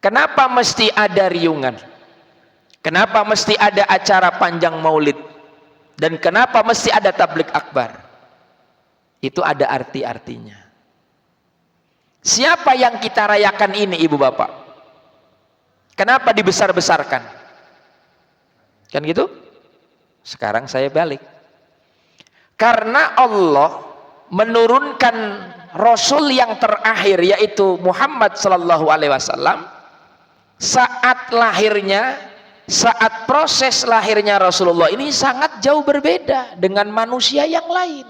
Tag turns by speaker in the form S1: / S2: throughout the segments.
S1: Kenapa mesti ada riungan? Kenapa mesti ada acara panjang maulid? Dan kenapa mesti ada tablik akbar? Itu ada arti-artinya. Siapa yang kita rayakan ini, ibu bapak? Kenapa dibesar-besarkan? Kan gitu? Sekarang saya balik. Karena Allah menurunkan Rasul yang terakhir, yaitu Muhammad sallallahu alaihi wasallam, saat lahirnya, saat proses lahirnya Rasulullah ini sangat jauh berbeda dengan manusia yang lain.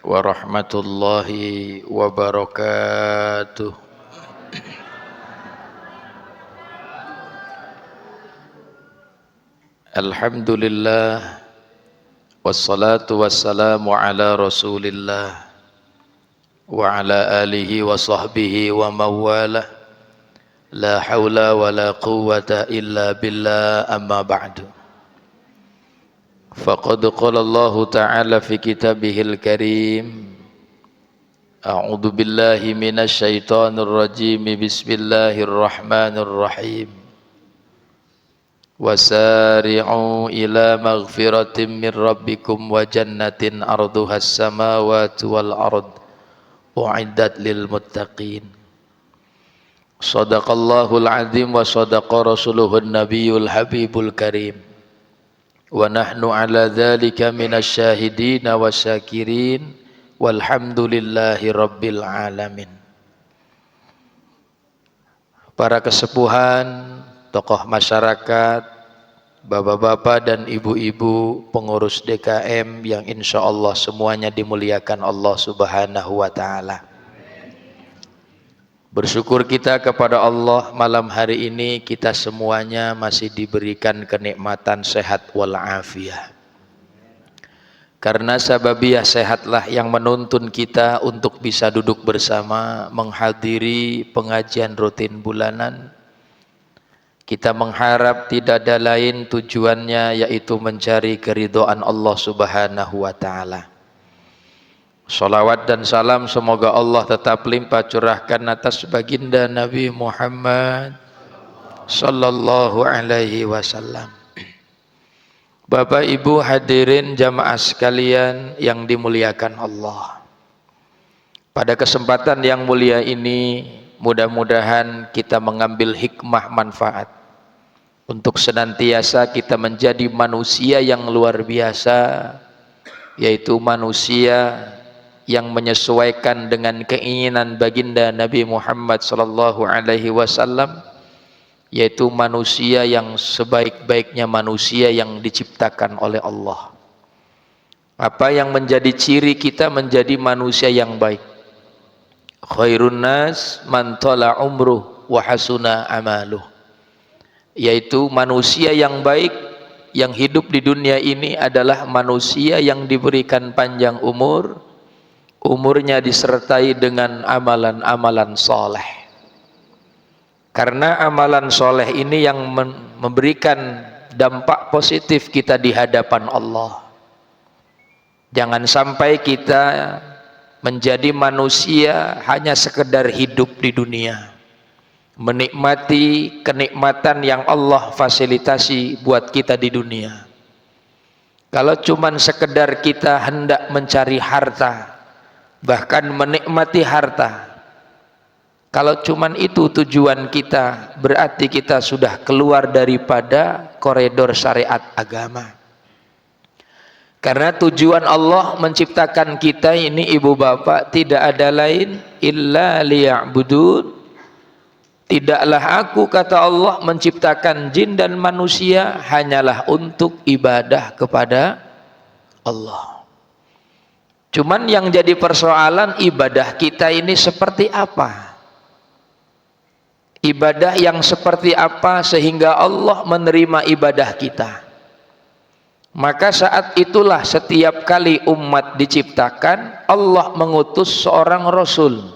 S1: Warahmatullahi wabarakatuh. Alhamdulillah, wassalatu wassalamu ala rasulillah wa ala alihi wa sahbihi wa mawalah. La hawla wa la quwwata illa billah, amma ba'du. Faqad qala Allah ta'ala fi kitabihil karim, a'udzu billahi minasy syaithanir rajim, bismillahirrahmanirrahim. Wasari'u ila maghfiratin min rabbikum wa jannatin arduhas samawati wal ard u'iddat lil muttaqin. Shadaqallahul azim wa shadaqa rasuluhun nabiyul habibul karim. Wa nahnu ala dzalika minasy syahidin wasyakirin walhamdulillahi rabbil alamin. Para kesepuhan, tokoh masyarakat, bapak-bapak dan ibu-ibu pengurus DKM yang insya Allah semuanya dimuliakan Allah subhanahu wa ta'ala. Bersyukur kita kepada Allah, malam hari ini kita semuanya masih diberikan kenikmatan sehat walafiat. Karena sababiah sehatlah yang menuntun kita untuk bisa duduk bersama menghadiri pengajian rutin bulanan. Kita mengharap tidak ada lain tujuannya yaitu mencari keridhaan Allah subhanahu wa ta'ala. Salawat dan salam semoga Allah tetap limpah curahkan atas baginda Nabi Muhammad sallallahu alaihi wasallam. Bapak Ibu hadirin jamaah sekalian yang dimuliakan Allah. Pada kesempatan yang mulia ini mudah-mudahan kita mengambil hikmah manfaat untuk senantiasa kita menjadi manusia yang luar biasa, yaitu manusia yang menyesuaikan dengan keinginan baginda Nabi Muhammad sallallahu alaihi wasallam, yaitu manusia yang sebaik-baiknya manusia yang diciptakan oleh Allah. Apa yang menjadi ciri kita menjadi manusia yang baik? Khairun nas man tala umruh wa hasuna amaluh. Yaitu manusia yang baik yang hidup di dunia ini adalah manusia yang diberikan panjang umur, umurnya disertai dengan amalan-amalan soleh. Karena amalan soleh ini yang memberikan dampak positif kita di hadapan Allah. Jangan sampai kita menjadi manusia hanya sekedar hidup di dunia, menikmati kenikmatan yang Allah fasilitasi buat kita di dunia. Kalau cuman sekedar kita hendak mencari harta, bahkan menikmati harta, kalau cuman itu tujuan kita, berarti kita sudah keluar daripada koridor syariat agama. Karena tujuan Allah menciptakan kita ini ibu bapak tidak ada lain illa liya'budun. Tidaklah aku, kata Allah, menciptakan jin dan manusia hanyalah untuk ibadah kepada Allah. Cuman yang jadi persoalan, ibadah kita ini seperti apa? Ibadah yang seperti apa sehingga Allah menerima ibadah kita? Maka saat itulah setiap kali umat diciptakan, Allah mengutus seorang Rasul.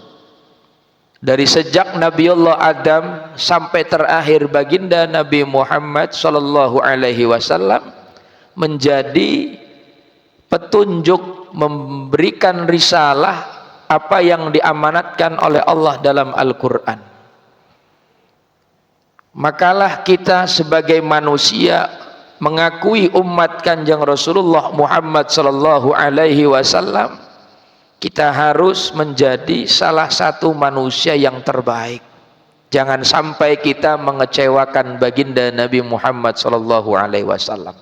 S1: Dari sejak Nabiullah Adam sampai terakhir baginda Nabi Muhammad sallallahu alaihi wasallam menjadi petunjuk, memberikan risalah apa yang diamanatkan oleh Allah dalam Al-Quran. Makalah kita sebagai manusia mengakui umat Kanjeng Rasulullah Muhammad sallallahu alaihi wasallam, kita harus menjadi salah satu manusia yang terbaik. Jangan sampai kita mengecewakan baginda Nabi Muhammad sallallahu alaihi wasallam.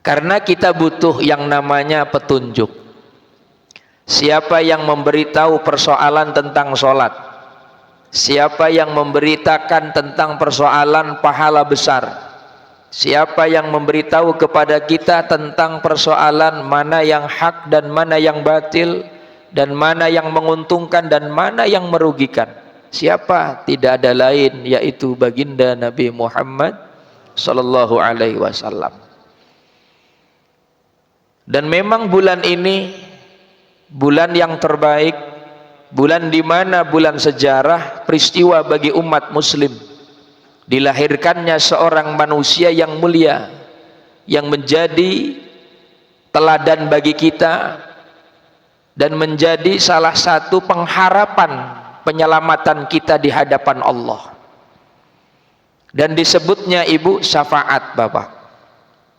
S1: Karena kita butuh yang namanya petunjuk. Siapa yang memberitahu persoalan tentang sholat, siapa yang memberitakan tentang persoalan pahala besar, siapa yang memberitahu kepada kita tentang persoalan mana yang hak dan mana yang batil, dan mana yang menguntungkan dan mana yang merugikan? Siapa? Tidak ada lain yaitu baginda Nabi Muhammad sallallahu alaihi wasallam. Dan memang bulan ini bulan yang terbaik, bulan di mana bulan sejarah peristiwa bagi umat muslim. Dilahirkannya seorang manusia yang mulia, yang menjadi teladan bagi kita dan menjadi salah satu pengharapan penyelamatan kita di hadapan Allah. Dan disebutnya ibu syafaat Bapak.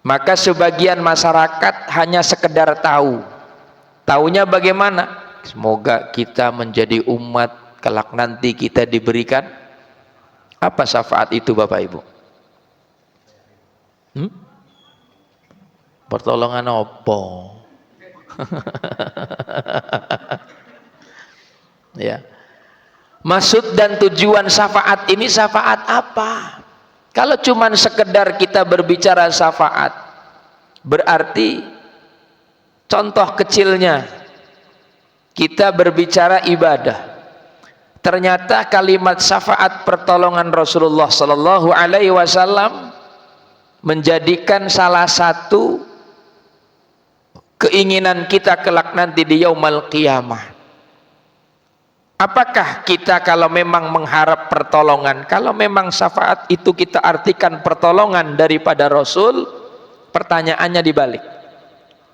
S1: Maka sebagian masyarakat hanya sekedar tahu. Taunya bagaimana? Semoga kita menjadi umat kelak nanti kita diberikan. Apa syafaat itu Bapak Ibu? Pertolongan opo? Ya. Maksud dan tujuan syafaat ini syafaat apa? Kalau cuman sekedar kita berbicara syafaat, berarti contoh kecilnya kita berbicara ibadah. Ternyata kalimat syafaat pertolongan Rasulullah sallallahu alaihi wasallam menjadikan salah satu keinginan kita kelak nanti di yaumul qiyamah. Apakah kita kalau memang mengharap pertolongan, kalau memang syafaat itu kita artikan pertolongan daripada Rasul, pertanyaannya dibalik.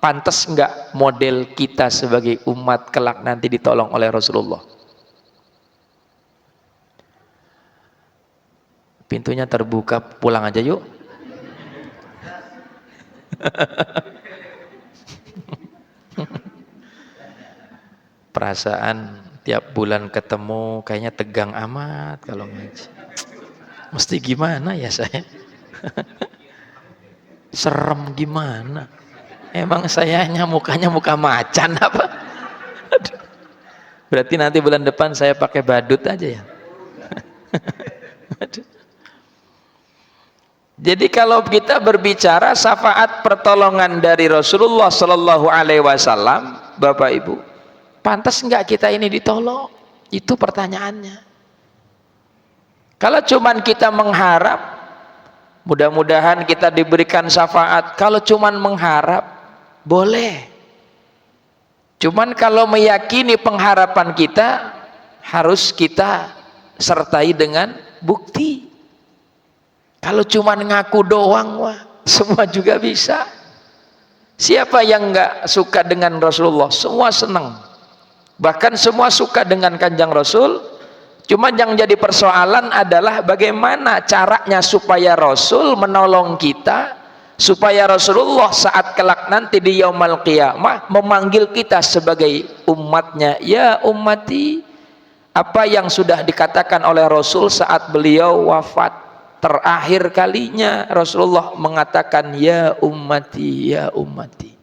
S1: Pantas enggak model kita sebagai umat kelak nanti ditolong oleh Rasulullah? Pintunya terbuka, pulang aja yuk. Perasaan tiap bulan ketemu kayaknya tegang amat kalau ngaji. Mesti gimana ya saya? Serem gimana? Emang sayanya mukanya muka macan apa? Aduh. Berarti nanti bulan depan saya pakai badut aja ya. Aduh. Jadi kalau kita berbicara syafaat pertolongan dari Rasulullah sallallahu alaihi wasallam, Bapak Ibu, pantas enggak kita ini ditolong? Itu pertanyaannya. Kalau cuman kita mengharap, mudah-mudahan kita diberikan syafaat. Kalau cuman mengharap, boleh. Cuman kalau meyakini pengharapan kita, harus kita sertai dengan bukti. Kalau cuman ngaku doang, wah, semua juga bisa. Siapa yang enggak suka dengan Rasulullah? Semua senang. Bahkan semua suka dengan Kanjeng Rasul. Cuma yang jadi persoalan adalah bagaimana caranya supaya Rasul menolong kita, supaya Rasulullah saat kelak nanti di yaumul qiyamah memanggil kita sebagai umatnya. Ya ummati, apa yang sudah dikatakan oleh Rasul saat beliau wafat. Terakhir kalinya Rasulullah mengatakan ya ummati, ya ummati.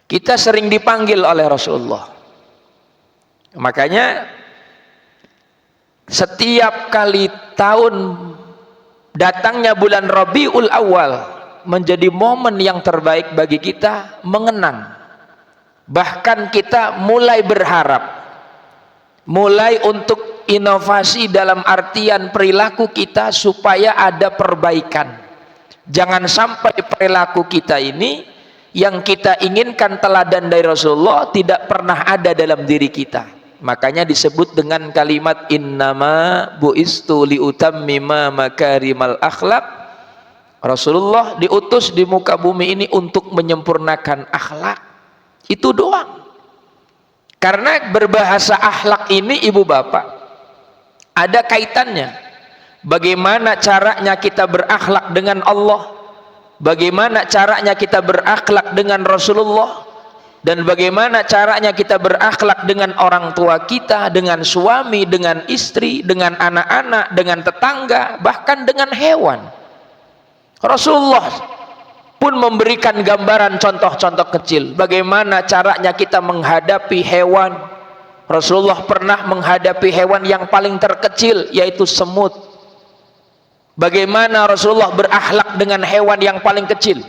S1: Kita sering dipanggil oleh Rasulullah. Makanya setiap kali tahun datangnya bulan Rabiul Awal menjadi momen yang terbaik bagi kita mengenang. Bahkan kita mulai berharap, mulai untuk inovasi dalam artian perilaku kita supaya ada perbaikan. Jangan sampai perilaku kita ini yang kita inginkan teladan dari Rasulullah tidak pernah ada dalam diri kita. Makanya disebut dengan kalimat innama buistu liutammima makarimal akhlak. Rasulullah diutus di muka bumi ini untuk menyempurnakan akhlak. Itu doang. Karena berbahasa akhlak ini ibu bapak ada kaitannya. Bagaimana caranya kita berakhlak dengan Allah, bagaimana caranya kita berakhlak dengan Rasulullah, dan bagaimana caranya kita berakhlak dengan orang tua kita, dengan suami, dengan istri, dengan anak-anak, dengan tetangga, bahkan dengan hewan. Rasulullah pun memberikan gambaran contoh-contoh kecil bagaimana caranya kita menghadapi hewan. Rasulullah pernah menghadapi hewan yang paling terkecil, yaitu semut. Bagaimana Rasulullah berakhlak dengan hewan yang paling kecil,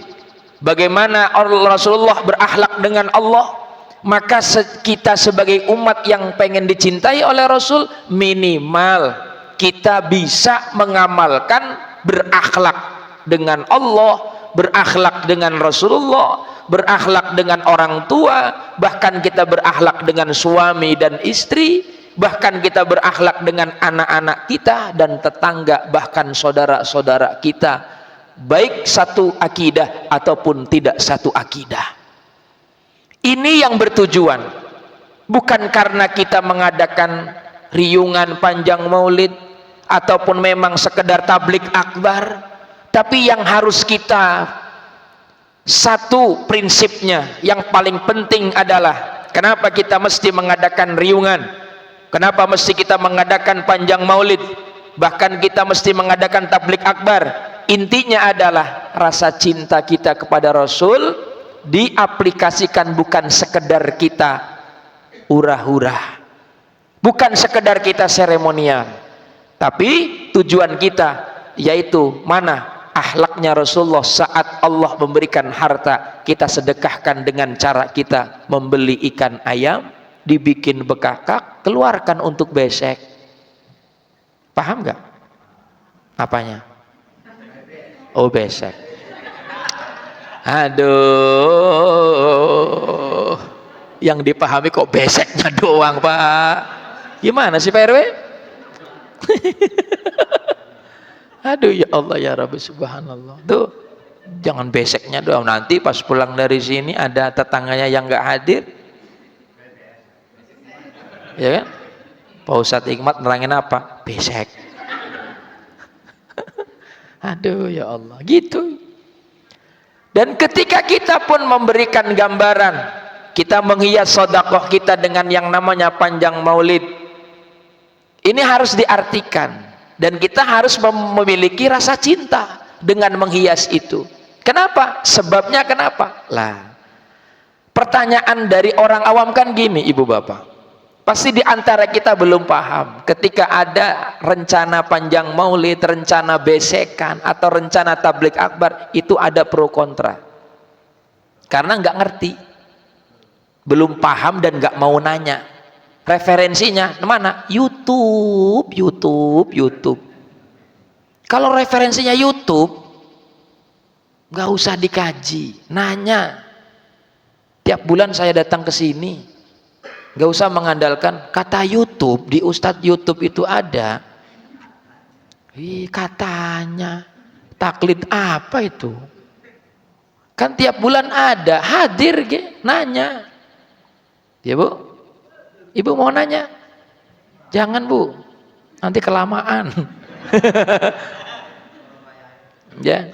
S1: bagaimana Rasulullah berakhlak dengan Allah. Maka kita sebagai umat yang pengen dicintai oleh Rasul, minimal kita bisa mengamalkan berakhlak dengan Allah, berakhlak dengan Rasulullah, berakhlak dengan orang tua, bahkan kita berakhlak dengan suami dan istri, bahkan kita berakhlak dengan anak-anak kita dan tetangga, bahkan saudara-saudara kita, baik satu akidah ataupun tidak satu akidah. Ini yang bertujuan, bukan karena kita mengadakan riungan panjang maulid ataupun memang sekedar tablik akbar, tapi yang harus kita satu prinsipnya yang paling penting adalah kenapa kita mesti mengadakan riungan, kenapa mesti kita mengadakan panjang maulid, bahkan kita mesti mengadakan tablik akbar. Intinya adalah rasa cinta kita kepada Rasul diaplikasikan, bukan sekedar kita hura-hura, bukan sekedar kita seremonial, tapi tujuan kita yaitu mana akhlaknya Rasulullah saat Allah memberikan harta, kita sedekahkan dengan cara kita membeli ikan ayam, dibikin bekakak, keluarkan untuk besek. Paham nggak? Apanya? Oh, besek. Aduh, yang dipahami kok beseknya doang, Pak. Gimana sih Pak RW? Aduh ya Allah ya Rabbi subhanallah. Tuh, jangan beseknya doang, nanti pas pulang dari sini ada tetangganya yang nggak hadir, ya kan? Pak Ustadz Hikmat nerangin apa? Besek. Aduh ya Allah, gitu. Dan ketika kita pun memberikan gambaran, kita menghias sedekah kita dengan yang namanya panjang maulid, ini harus diartikan. Dan kita harus memiliki rasa cinta dengan menghias itu. Kenapa? Sebabnya kenapa? Lah, pertanyaan dari orang awam kan gini ibu bapak, pasti diantara kita belum paham ketika ada rencana panjang maulid, rencana besekan, atau rencana tablik akbar, itu ada pro kontra. Karena nggak ngerti, belum paham dan nggak mau nanya. Referensinya mana? YouTube. Kalau referensinya YouTube, nggak usah dikaji, nanya. Tiap bulan saya datang ke sini, nggak usah mengandalkan kata YouTube, di Ustadz YouTube itu ada. Katanya taklid apa itu? Kan tiap bulan ada, hadir nanya. Ya Bu? Ibu mau nanya? Jangan Bu, nanti kelamaan. Ya,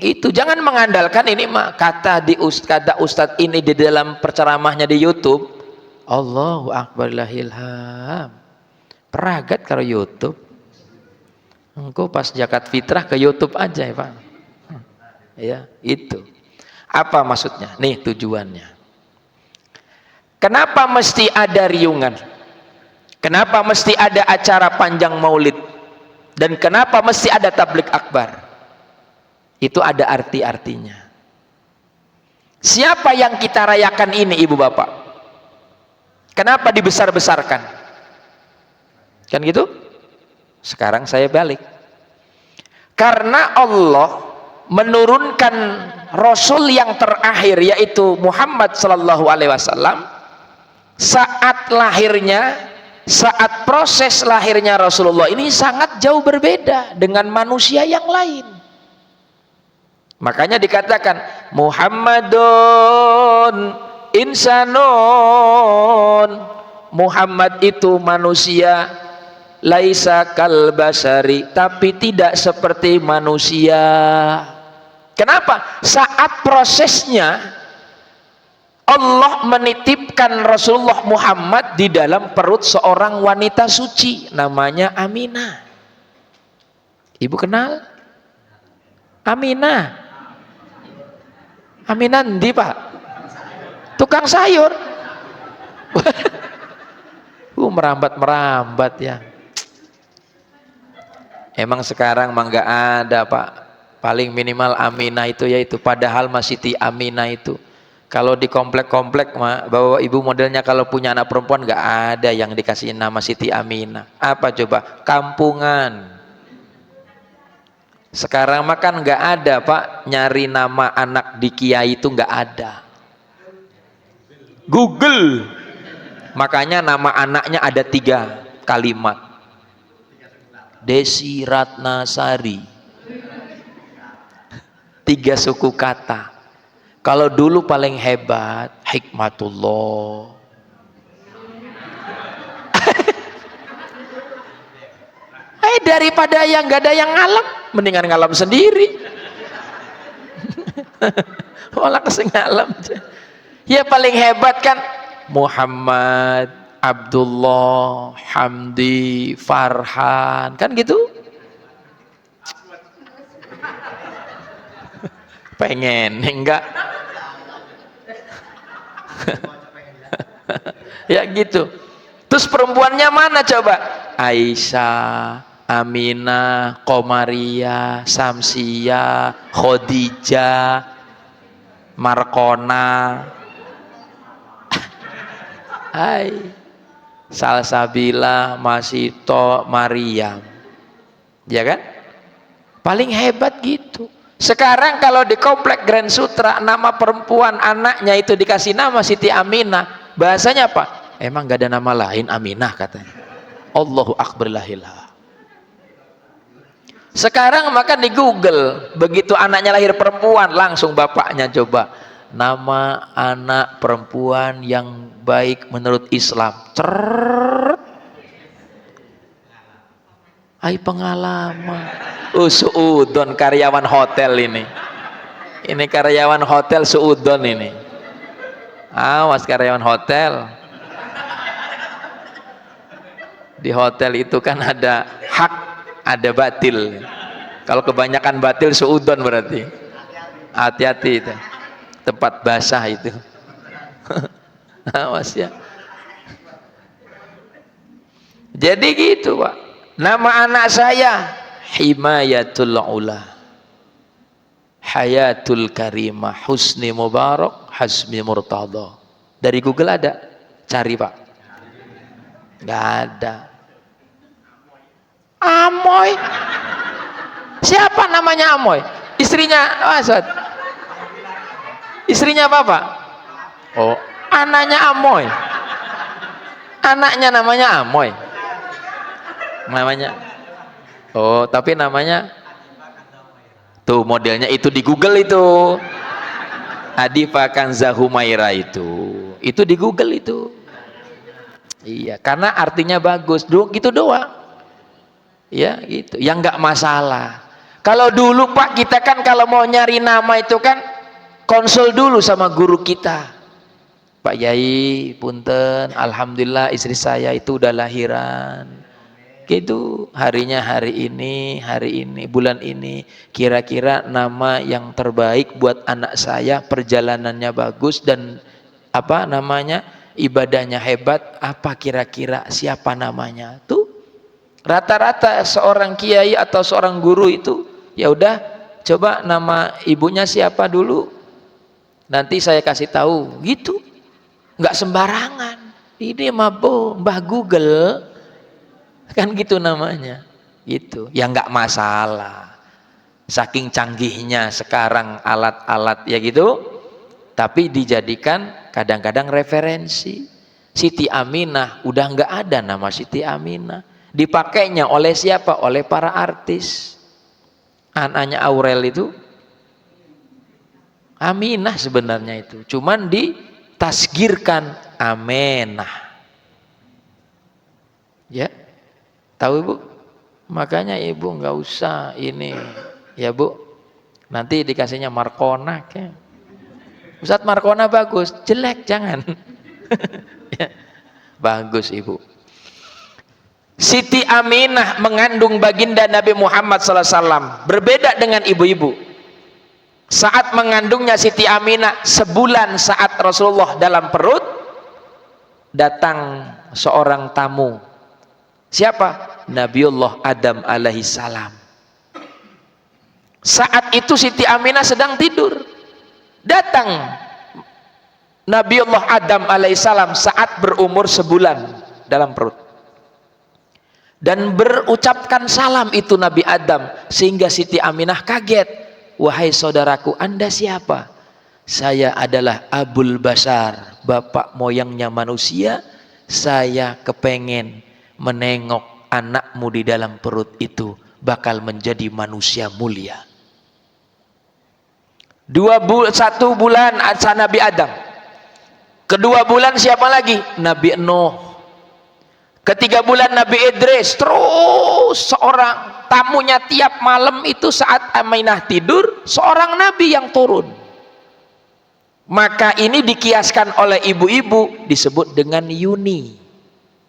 S1: itu jangan mengandalkan ini mah kata Ustadz ini di dalam perceramahnya di YouTube. Allahu Akbar ilham. Peragat kalau YouTube. Engkau pas zakat fitrah ke YouTube aja ya Pak. Ya, itu. Apa maksudnya? Nih tujuannya. Kenapa mesti ada riungan? Kenapa mesti ada acara panjang maulid? Dan kenapa mesti ada tablik akbar? Itu ada arti-artinya. Siapa yang kita rayakan ini ibu bapak? Kenapa dibesar-besarkan? Kan gitu? Sekarang saya balik. Karena Allah menurunkan Rasul yang terakhir, yaitu Muhammad sallallahu alaihi wasallam, saat lahirnya, saat proses lahirnya Rasulullah ini sangat jauh berbeda dengan manusia yang lain. Makanya dikatakan Muhammadun insanun, Muhammad itu manusia, laisa kal basari, tapi tidak seperti manusia. Kenapa? Saat prosesnya Allah menitipkan Rasulullah Muhammad di dalam perut seorang wanita suci namanya Aminah. Ibu kenal? Aminah. Aminah ndi, Pak? Tukang sayur. Merambat-merambat ya. Emang sekarang mah nggak ada, Pak. Paling minimal Aminah itu yaitu, padahal masih Siti Aminah itu. Kalau di komplek-komplek mah bawa ibu modelnya kalau punya anak perempuan nggak ada yang dikasih nama Siti Aminah. Apa coba? Kampungan. Sekarang mah kan nggak ada, Pak, nyari nama anak di kiai itu nggak ada. Google. Makanya nama anaknya ada 3 kalimat. Desi Ratnasari. 3 suku kata. Kalau dulu paling hebat Hikmatullah. Daripada yang nggak ada yang ngalam, mendingan ngalam sendiri. Olah kesing ngalam. Ya paling hebat kan Muhammad, Abdullah, Hamdi, Farhan, kan gitu. Pengen enggak? Ya gitu. Terus perempuannya mana coba? Aisyah, Aminah, Komariah, Samsiah, Khadijah, Markona, Salsabila, Masito, Maryam. Ya kan? Paling hebat gitu. Sekarang kalau di komplek Grand Sutra nama perempuan anaknya itu dikasih nama Siti Aminah, bahasanya apa? Emang gak ada nama lain Aminah katanya. Allahu Akbar la ilaha. Sekarang maka di Google, begitu anaknya lahir perempuan, langsung bapaknya coba nama anak perempuan yang baik menurut Islam. Hai pengalaman. Suudon, karyawan hotel ini. Ini karyawan hotel Suudon ini. Awas karyawan hotel. Di hotel itu kan ada hak, ada batil. Kalau kebanyakan batil Suudon berarti. Hati-hati itu. Tempat basah itu. Awas ya. Jadi gitu, Pak. Nama anak saya Himayatul Ula, Hayatul Karimah, Husni Mubarak, Hasmi Murtada. Dari Google ada. Cari, Pak. Nggak ada. Amoy. Siapa namanya Amoy? Istrinya Asad. Istrinya Bapak? Oh, anaknya Amoy. Anaknya namanya Amoy. Namanya. Oh, tapi namanya tuh modelnya itu di Google itu. Adifa Kanza Humaira itu. Itu di Google itu. Iya, karena artinya bagus. Gitu doang. Ya gitu, yang nggak masalah. Kalau dulu Pak, kita kan kalau mau nyari nama itu kan konsul dulu sama guru kita. Pak Yai, punten, alhamdulillah istri saya itu udah lahiran. Gitu, harinya hari ini, bulan ini. Kira-kira nama yang terbaik buat anak saya, perjalanannya bagus dan apa namanya, ibadahnya hebat. Apa kira-kira siapa namanya? Tuh. Rata-rata seorang kiai atau seorang guru itu ya udah coba nama ibunya siapa dulu, nanti saya kasih tahu gitu. Nggak sembarangan, ini Mbah Google kan gitu namanya gitu. Ya nggak masalah, saking canggihnya sekarang alat-alat ya gitu, tapi dijadikan kadang-kadang referensi. Siti Aminah udah nggak ada nama Siti Aminah. Dipakainya oleh siapa? Oleh para artis. Anaknya Aurel itu Aminah sebenarnya itu, cuman ditasgirkan Amenah. Ya, tahu Ibu? Makanya Ibu nggak usah ini, ya Bu. Nanti dikasihnya Markona, ya. Ustadz Markona bagus, jelek jangan. Ya, bagus Ibu. Siti Aminah mengandung baginda Nabi Muhammad SAW. Berbeda dengan ibu-ibu. Saat mengandungnya Siti Aminah, sebulan saat Rasulullah dalam perut, datang seorang tamu. Siapa? Nabiullah Adam alaihissalam. Saat itu Siti Aminah sedang tidur. Datang Nabiullah Adam alaihissalam saat berumur sebulan dalam perut. Dan berucapkan salam itu Nabi Adam, sehingga Siti Aminah kaget. Wahai saudaraku, Anda siapa? Saya adalah Abul Basar, bapak moyangnya manusia. Saya kepengen menengok anakmu di dalam perut itu bakal menjadi manusia mulia. 1 bulan Nabi Adam. Kedua bulan siapa lagi? Nabi Nuh. Ketiga bulan Nabi Idris. Terus seorang tamunya tiap malam itu saat Aminah tidur, seorang Nabi yang turun. Maka ini dikiaskan oleh ibu-ibu disebut dengan Yuni.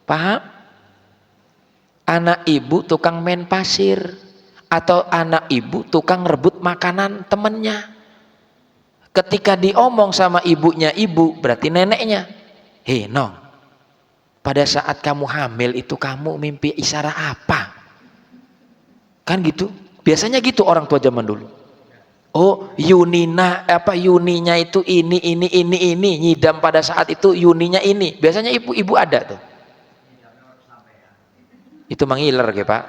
S1: Paham? Anak ibu tukang main pasir, atau anak ibu tukang rebut makanan temennya. Ketika diomong sama ibunya, ibu berarti neneknya. Hei Nong, pada saat kamu hamil itu kamu mimpi isyarat apa? Kan gitu. Biasanya gitu orang tua zaman dulu. Oh, Yuninya itu ini nyidam pada saat itu Yuninya ini. Biasanya ibu-ibu ada tuh. Itu manggiler ya Pak.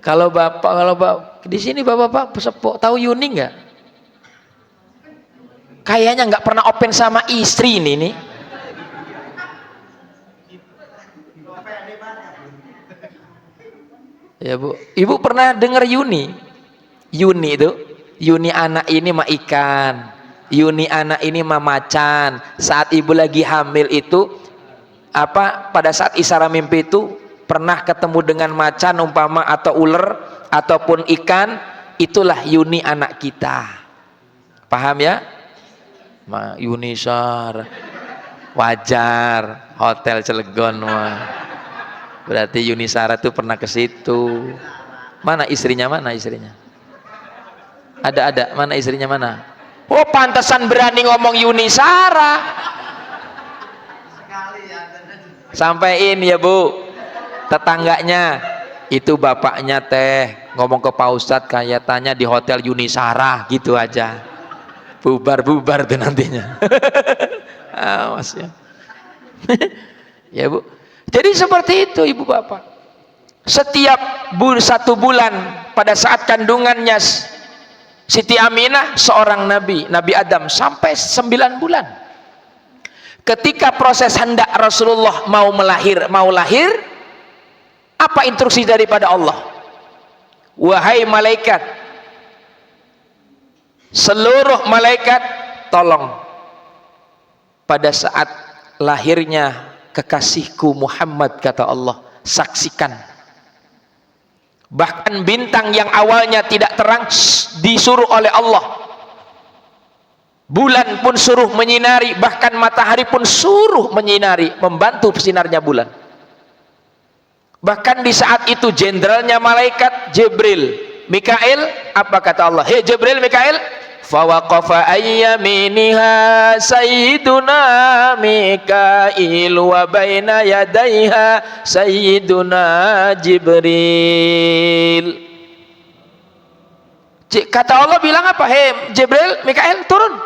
S1: Kalau bapak di sini bapak sepuh tahu Yuni nggak? Kayaknya nggak pernah open sama istri ini nih. Ya Bu, ibu pernah dengar Yuni? Yuni itu, Yuni anak ini mah ikan, Yuni anak ini mah macan. Saat ibu lagi hamil itu, pada saat isyarat mimpi itu pernah ketemu dengan macan umpama atau ular ataupun ikan, itulah Yuni anak kita. Paham ya? Yunisar, wajar, hotel Cilegon mah. Berarti Yunisara tuh pernah ke situ. Mana istrinya? Mana istrinya? Ada. Mana istrinya mana? Oh, pantesan berani ngomong Yunisara. Sampai ini ya Bu, tetangganya itu bapaknya teh ngomong ke Pak Ustadz kayak tanya di hotel Yunisara gitu aja. Bubar tuh nantinya. Awas ya. Ya Bu. Jadi seperti itu ibu bapak. Setiap 1 bulan pada saat kandungannya Siti Aminah seorang Nabi Adam sampai 9 bulan. Ketika proses hendak Rasulullah mau lahir, apa instruksi daripada Allah? Wahai malaikat, seluruh malaikat tolong pada saat lahirnya kekasihku Muhammad, kata Allah, saksikan. Bahkan bintang yang awalnya tidak terang disuruh oleh Allah, bulan pun suruh menyinari, bahkan matahari pun suruh menyinari, membantu sinarnya bulan. Bahkan di saat itu jenderalnya malaikat Jibril, Mikail, apa kata Allah? Hei Jibril, Mikail, fawaqafa ayyaminiha sayyiduna Mikail wa baina yadaiha sayyiduna Jibril. Kata Allah bilang apa? Hei Jibril, Mikail, turun.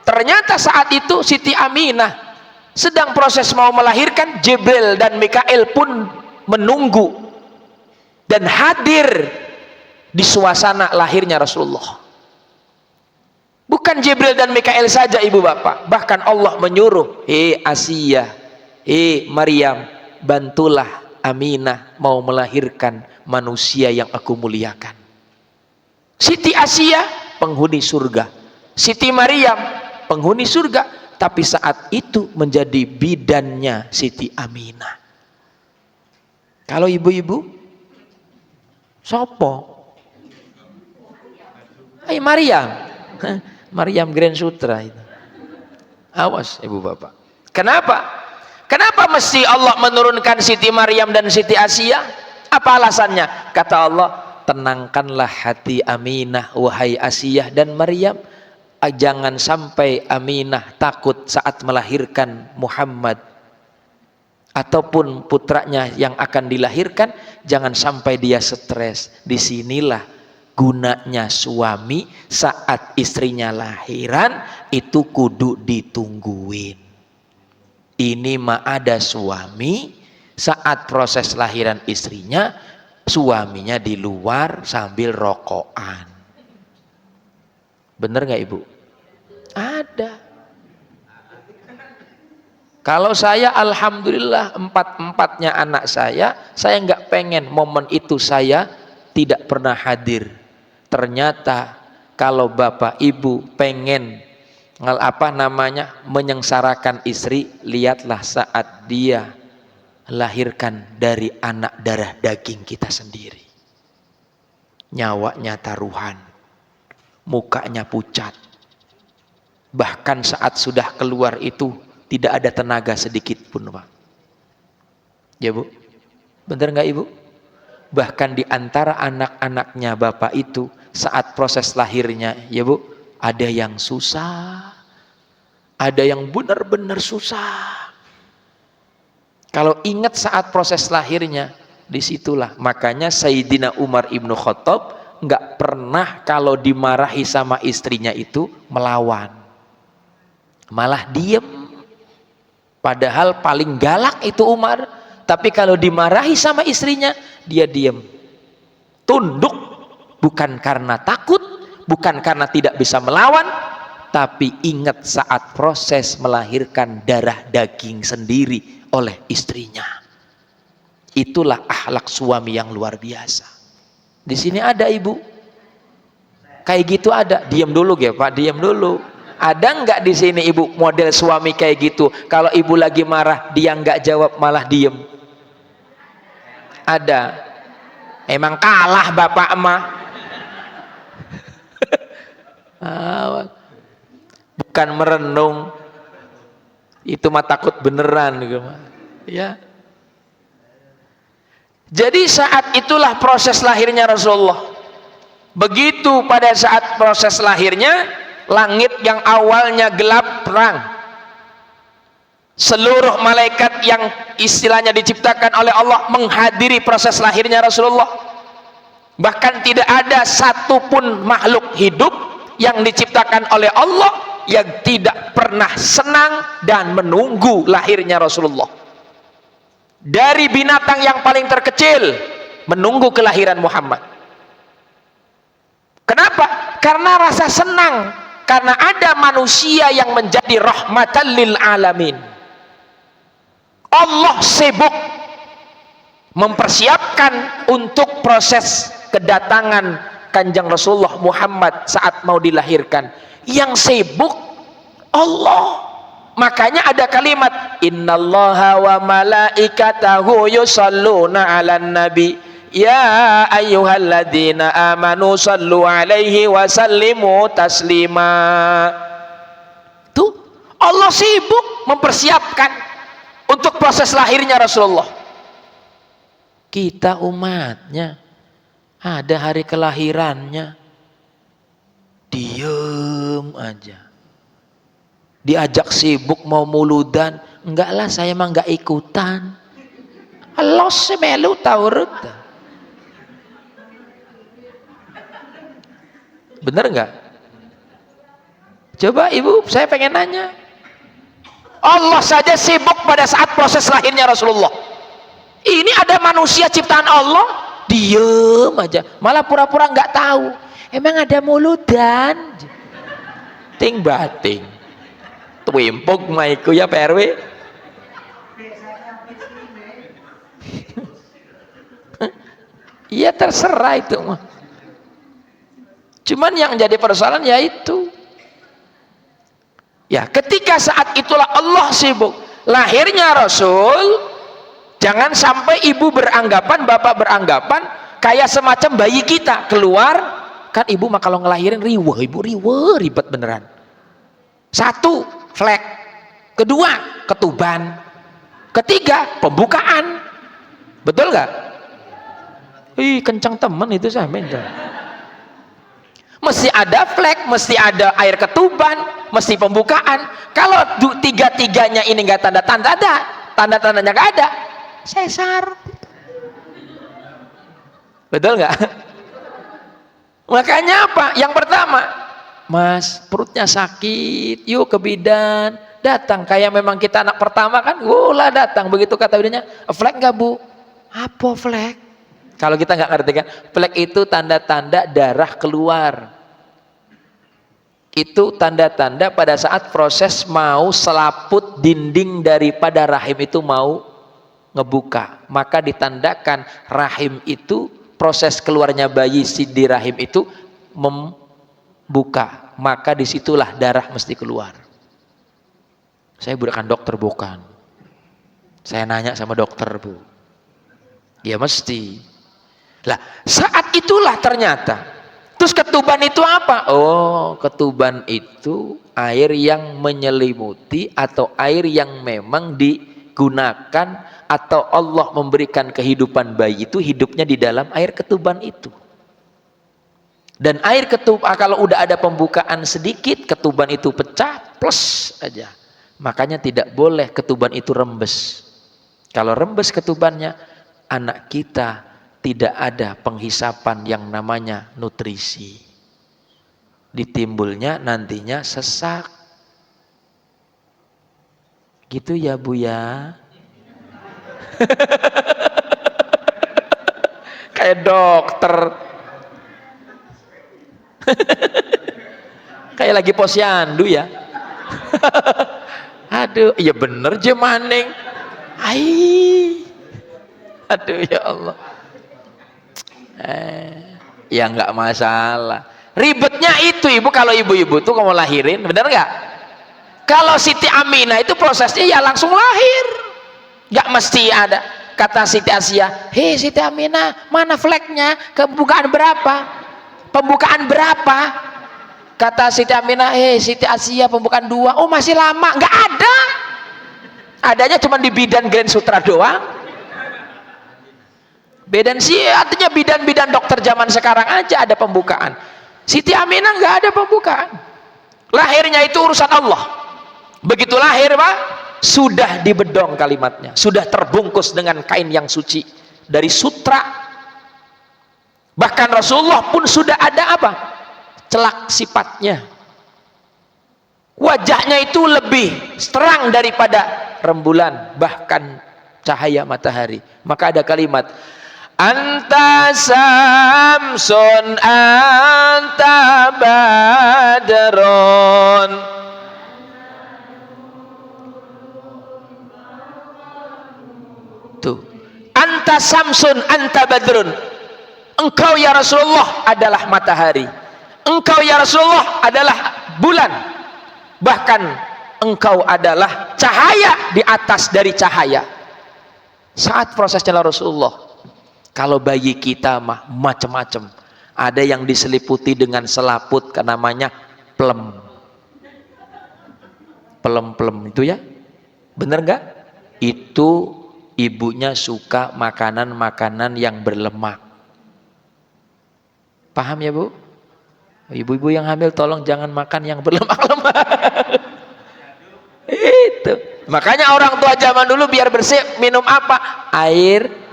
S1: Ternyata saat itu Siti Aminah sedang proses mau melahirkan. Jibril dan Mikail pun menunggu dan hadir di suasana lahirnya Rasulullah. Bukan Jibril dan Mikail saja ibu bapak, bahkan Allah menyuruh, Asiyah, Maryam, bantulah Aminah mau melahirkan manusia yang aku muliakan. Siti Asiyah penghuni surga, Siti Maryam penghuni surga, tapi saat itu menjadi bidannya Siti Aminah. Kalau ibu-ibu sopo? Maryam. Maryam Grand Sutra itu. Awas ibu bapak. Kenapa? Kenapa mesti Allah menurunkan Siti Maryam dan Siti Asiyah? Apa alasannya? Kata Allah, tenangkanlah hati Aminah wahai Asiyah dan Maryam. Jangan sampai Aminah takut saat melahirkan Muhammad ataupun putranya yang akan dilahirkan, jangan sampai dia stres. Disinilah gunanya suami saat istrinya lahiran itu kudu ditungguin. Ini mah ada suami saat proses lahiran istrinya, suaminya di luar sambil rokokan. Bener nggak ibu? Ada. Kalau saya alhamdulillah empat-empatnya anak saya nggak pengen momen itu saya tidak pernah hadir. Ternyata kalau bapak ibu pengen menyengsarakan istri, lihatlah saat dia lahirkan dari anak darah daging kita sendiri. Nyawanya taruhan, mukanya pucat. Bahkan saat sudah keluar itu tidak ada tenaga sedikit pun, Pak. Ya Bu, bener nggak Ibu? Bahkan di antara anak-anaknya bapak itu saat proses lahirnya, ya Bu, ada yang susah, ada yang benar-benar susah. Kalau ingat saat proses lahirnya, disitulah makanya Sayyidina Umar ibnu Khattab nggak pernah kalau dimarahi sama istrinya itu melawan, malah diem. Padahal paling galak itu Umar, tapi kalau dimarahi sama istrinya dia diem, tunduk. Bukan karena takut, bukan karena tidak bisa melawan, tapi ingat saat proses melahirkan darah daging sendiri oleh istrinya. Itulah akhlak suami yang luar biasa. Di sini ada ibu kayak gitu, ada. Diam dulu ya Pak, diam dulu. Ada nggak di sini ibu model suami kayak gitu? Kalau ibu lagi marah dia nggak jawab malah diem. Ada. Emang kalah bapak emak. Bukan merenung, itu mah takut beneran gitu, ya. Jadi saat itulah proses lahirnya Rasulullah. Begitu pada saat proses lahirnya, langit yang awalnya gelap terang, seluruh malaikat yang istilahnya diciptakan oleh Allah menghadiri proses lahirnya Rasulullah. Bahkan tidak ada satupun makhluk hidup yang diciptakan oleh Allah yang tidak pernah senang dan menunggu lahirnya Rasulullah. Dari binatang yang paling terkecil menunggu kelahiran Muhammad. Kenapa? Karena rasa senang, karena ada manusia yang menjadi rahmatan lil alamin. Allah sibuk mempersiapkan untuk proses kedatangan Kanjeng Rasulullah Muhammad saat mau dilahirkan. Yang sibuk Allah. Makanya ada kalimat innallaha wa malaikatahu yusalluna 'alan nabi ya ayyuhalladzina amanu sallu 'alaihi wa sallimu taslima. Tuh Allah sibuk mempersiapkan untuk proses lahirnya Rasulullah. Kita umatnya ada hari kelahirannya diem aja, diajak sibuk mau muludan, enggak lah saya mah enggak ikutan. Allah semelu taurut. Bener enggak? Coba ibu, saya pengen nanya. Allah saja sibuk pada saat proses lahirnya Rasulullah. Ini ada manusia ciptaan Allah diem aja, malah pura-pura nggak tahu. Emang ada muludan? ting bating twimpuk maiku ya PRW. Iya terserah itu mah. Cuman yang jadi persoalan ya itu. Ya, ketika saat itulah Allah sibuk. Lahirnya Rasul, jangan sampai ibu beranggapan, bapak beranggapan kayak semacam bayi kita keluar, kan ibu mah kalau ngelahirin riweh, ibu riweh, ribet beneran. Satu, flek. Kedua, ketuban. Ketiga, pembukaan. Betul nggak? Ih, kencang temen itu saya minta. Mesti ada flek, mesti ada air ketuban, mesti pembukaan. Kalau tiga-tiganya ini nggak tanda-tandanya nggak ada, sesar. Betul nggak? Makanya apa? Yang pertama, Mas, perutnya sakit, yuk ke bidan. Datang, kayak memang kita anak pertama kan, lah datang. Begitu kata bidannya, flek nggak bu? Apa flek? Kalau kita nggak ngerti kan, flek itu tanda-tanda darah keluar. Itu tanda-tanda pada saat proses mau selaput dinding daripada rahim itu mau ngebuka. Maka ditandakan rahim itu, proses keluarnya bayi di rahim itu membuka. Maka disitulah darah mesti keluar. Saya bukan dokter, bukan. Saya nanya sama dokter, bu. Ya mesti. Lah, saat itulah ternyata. Terus ketuban itu apa? Oh, ketuban itu air yang menyelimuti atau air yang memang digunakan atau Allah memberikan kehidupan bayi itu hidupnya di dalam air ketuban itu. Dan air ketuban kalau udah ada pembukaan sedikit, ketuban itu pecah, plus aja. Makanya tidak boleh ketuban itu rembes. Kalau rembes ketubannya, anak kita tidak ada penghisapan yang namanya nutrisi. Ditimbulnya nantinya sesak. Gitu ya bu ya. Kayak dokter. Kayak lagi posyandu ya. Aduh, iya bener je maning. Aduh ya Allah. Ya nggak masalah. Ribetnya itu ibu, kalau ibu-ibu tuh mau lahirin, bener nggak? Kalau Siti Aminah itu prosesnya ya langsung lahir, nggak mesti ada. Kata Siti Asia, hei Siti Aminah, mana fleknya? Pembukaan berapa? Pembukaan berapa? Kata Siti Aminah, hei Siti Asia, pembukaan 2. Oh masih lama, nggak ada. Adanya cuma di bidan Grand Sutra doang. Bidan sih artinya bidan-bidan dokter zaman sekarang aja ada pembukaan. Siti Aminah nggak ada pembukaan. Lahirnya itu urusan Allah. Begitu lahir pak, sudah dibedong kalimatnya, sudah terbungkus dengan kain yang suci dari sutra. Bahkan Rasulullah pun sudah ada apa? Celak sifatnya. Wajahnya itu lebih terang daripada rembulan, bahkan cahaya matahari. Maka ada kalimat, anta samsun anta badron. Tuh, anta samsun anta badrun. Engkau ya Rasulullah adalah matahari, engkau ya Rasulullah adalah bulan, bahkan engkau adalah cahaya di atas dari cahaya. Saat prosesnya Rasulullah. Kalau bayi kita mah macam-macam. Ada yang diseliputi dengan selaput, namanya plem. Plem-plem itu ya. Bener nggak? Itu ibunya suka makanan-makanan yang berlemak. Paham ya bu? Ibu-ibu yang hamil tolong jangan makan yang berlemak-lemak. Itu. Makanya orang tua zaman dulu biar bersih minum apa? Air.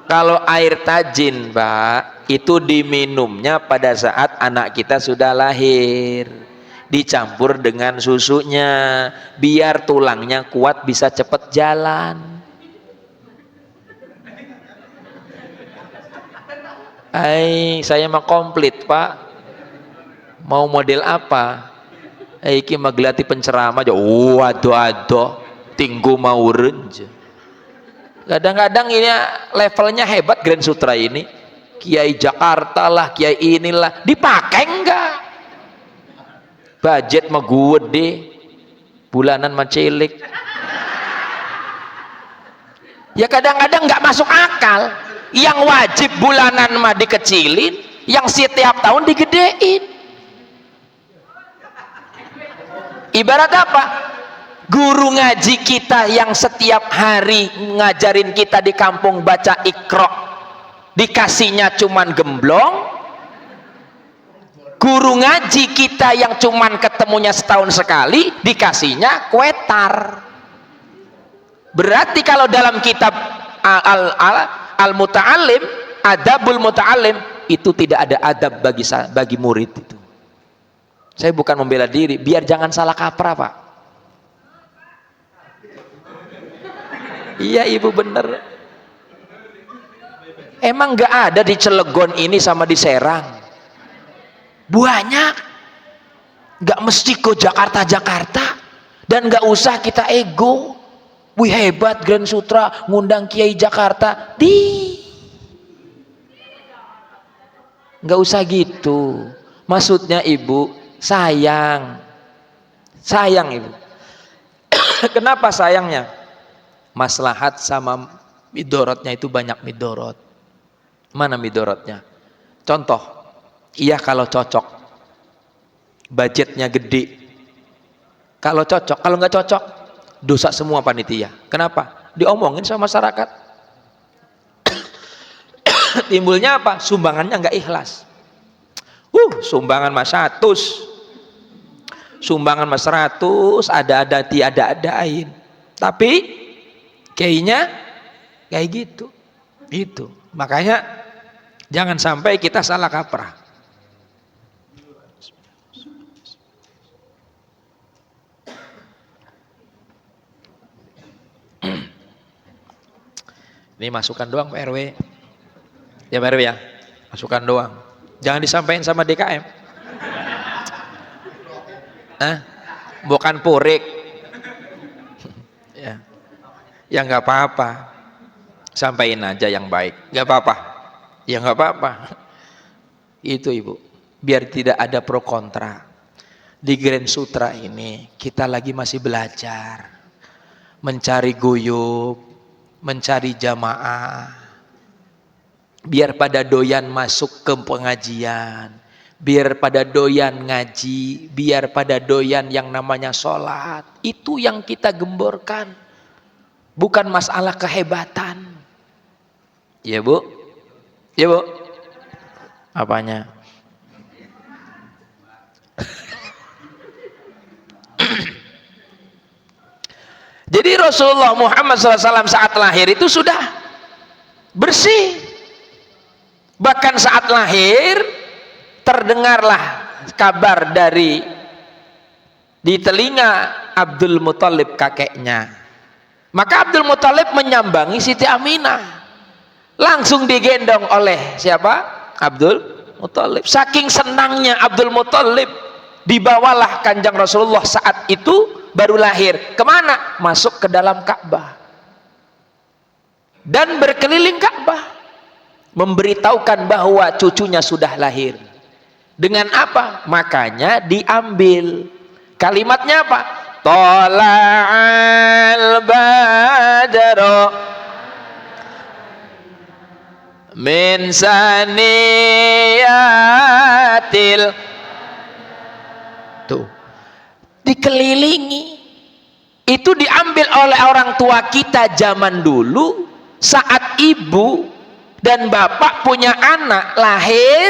S1: Kalau air tajin pak, itu diminumnya pada saat anak kita sudah lahir, dicampur dengan susunya, biar tulangnya kuat bisa cepat jalan. Saya mah komplit Pak, mau model apa? Iki mah gelati penceramah aja. Waduh tinggu mau renje. Kadang-kadang ini levelnya hebat Grand Sutra ini, Kiai Jakarta lah, Kiai inilah, dipakai enggak? Budget mah gede, bulanan mah cilik. Ya kadang-kadang nggak masuk akal. Yang wajib bulanan mah dikecilin, yang setiap tahun digedein. Ibarat apa? Guru ngaji kita yang setiap hari ngajarin kita di kampung baca Iqra, dikasihnya cuman gemblong. Guru ngaji kita yang cuman ketemunya setahun sekali, dikasihnya kwetar. Berarti kalau dalam kitab Al-Muta'alim, Adabul Muta'alim, itu tidak ada adab bagi murid itu. Saya bukan membela diri, biar jangan salah kaprah Pak. Iya Ibu bener. Emang nggak ada di Cilegon ini sama di Serang? Banyak. Nggak mesti ke Jakarta dan nggak usah kita ego. Wih hebat Grand Sutra ngundang Kiai Jakarta, nggak usah gitu. Maksudnya Ibu, sayang Ibu. Kenapa sayangnya? Maslahat sama midorotnya itu banyak midorot. Mana midorotnya? Contoh, iya kalau cocok, budgetnya gede. Kalau cocok, kalau nggak cocok, dosa semua panitia. Kenapa? Diomongin sama masyarakat. Timbulnya apa? Sumbangannya nggak ikhlas. Sumbangan mas 100, sumbangan mas 100, ada tiada-adain. Tapi kayaknya kayak gitu. Itu. Makanya jangan sampai kita salah kaprah. Ini masukan doang Pak RW. Ya Pak RW ya, masukan doang. Jangan disampaikan sama DKM. Bukan purik. Ya nggak apa-apa. Sampaikan aja yang baik. Nggak apa-apa. Ya nggak apa-apa. Itu Ibu. Biar tidak ada pro kontra. Di Grand Sutra ini kita lagi masih belajar, mencari guyub, mencari jamaah, biar pada doyan masuk ke pengajian, biar pada doyan ngaji, biar pada doyan yang namanya sholat. Itu yang kita gemborkan, bukan masalah kehebatan. Ya Bu? Ya Bu? Apanya? Jadi Rasulullah Muhammad SAW saat lahir itu sudah bersih. Bahkan saat lahir terdengarlah kabar di telinga Abdul Muthalib kakeknya. Maka Abdul Muthalib menyambangi Siti Aminah. Langsung digendong oleh siapa? Abdul Muthalib. Saking senangnya Abdul Muthalib, dibawalah Kanjeng Rasulullah saat itu baru lahir. Kemana? Masuk ke dalam Ka'bah dan berkeliling Ka'bah, memberitahukan bahwa cucunya sudah lahir. Dengan apa? Makanya diambil kalimatnya apa? Tola'al badro min saniyatil. Tuh, dikelilingi. Itu diambil oleh orang tua kita zaman dulu saat ibu dan bapak punya anak lahir,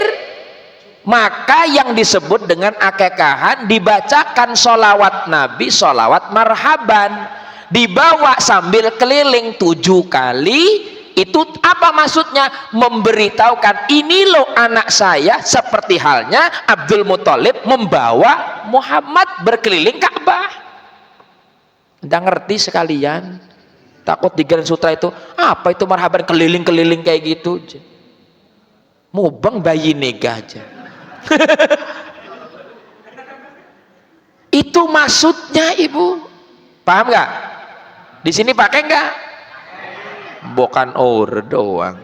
S1: maka yang disebut dengan akekahan dibacakan sholawat Nabi, sholawat marhaban, dibawa sambil keliling 7 kali. Itu apa maksudnya? Memberitahukan ini loh anak saya, seperti halnya Abdul Muthalib membawa Muhammad berkeliling Ka'bah. Nggak ngerti sekalian, takut di Grand Sutra itu apa itu marhaban keliling-keliling kayak gitu. Mubeng bayi nega aja. Itu maksudnya ibu, paham nggak? Di sini pakai nggak? Bukan doang,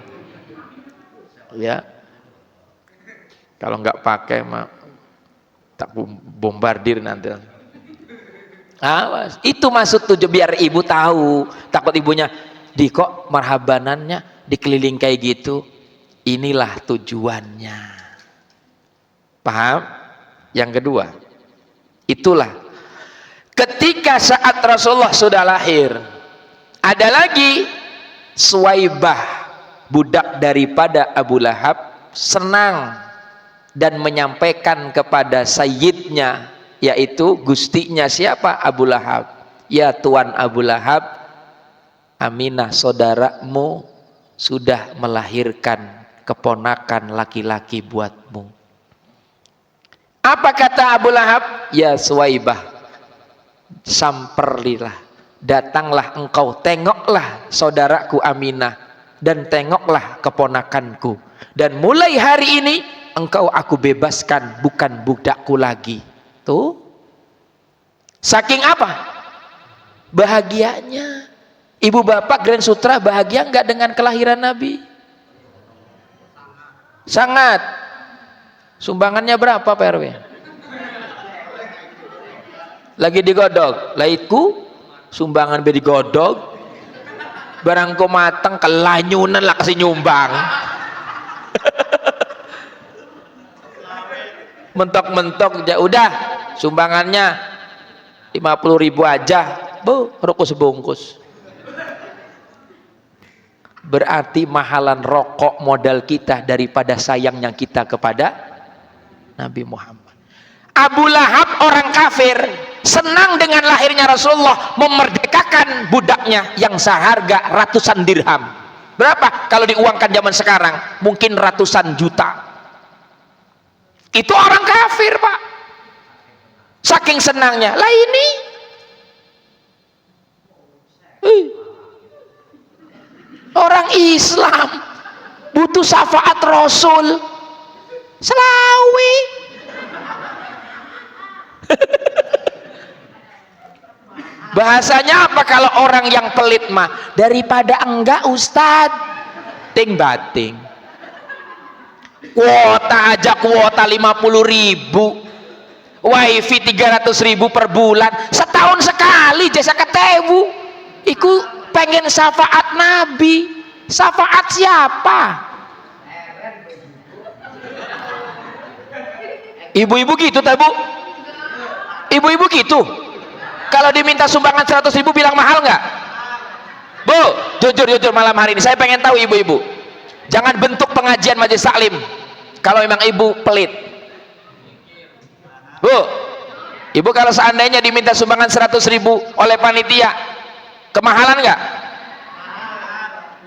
S1: ya. Kalau nggak pakai mah tak bombardir nanti. Awas, itu maksud tujuh, biar ibu tahu. Takut ibunya di kok marhabanannya dikeliling kayak gitu. Inilah tujuannya. Paham? Yang kedua, itulah ketika saat Rasulullah sudah lahir, ada lagi Suwaibah, budak daripada Abu Lahab, senang dan menyampaikan kepada sayyidnya, yaitu gustinya siapa? Abu Lahab. Ya Tuan Abu Lahab, Aminah saudaramu sudah melahirkan keponakan laki-laki buatmu. Apa kata Abu Lahab? Ya Suwaibah, samperlilah, datanglah engkau, tengoklah saudaraku Aminah dan tengoklah keponakanku, dan mulai hari ini engkau aku bebaskan, bukan budakku lagi. Tuh, saking apa? Bahagianya. Ibu bapak Grand Sutra bahagia enggak dengan kelahiran Nabi? Sangat. Sumbangannya berapa Pak RW? Lagi digodok, laiku sumbangan be digodok, barangku mateng kelanyunan lah kasih nyumbang. Mentok-mentok ya udah sumbangannya 50.000 aja, bu, rokok sebungkus. Berarti mahalan rokok modal kita daripada sayangnya kita kepada Nabi Muhammad. Abu Lahab orang kafir, senang dengan lahirnya Rasulullah, memerdekakan budaknya yang seharga ratusan dirham. Berapa? Kalau diuangkan zaman sekarang mungkin ratusan juta. Itu orang kafir Pak, saking senangnya. Lah ini orang Islam butuh syafaat Rasul selawi. Bahasanya apa kalau orang yang pelit mah? Daripada enggak Ustadz, ting bating. Kuota aja kuota 50.000, wifi 300.000 per bulan, setahun sekali jasa ketewu. Iku pengen syafaat Nabi. Syafaat siapa? Ibu-ibu gitu tak bu? Ibu-ibu gitu. Kalau diminta sumbangan 100.000 bilang mahal nggak? Bu, jujur malam hari ini saya pengen tahu ibu-ibu. Jangan bentuk pengajian majelis taklim kalau memang ibu pelit. Bu, ibu kalau seandainya diminta sumbangan 100.000 oleh panitia, kemahalan nggak?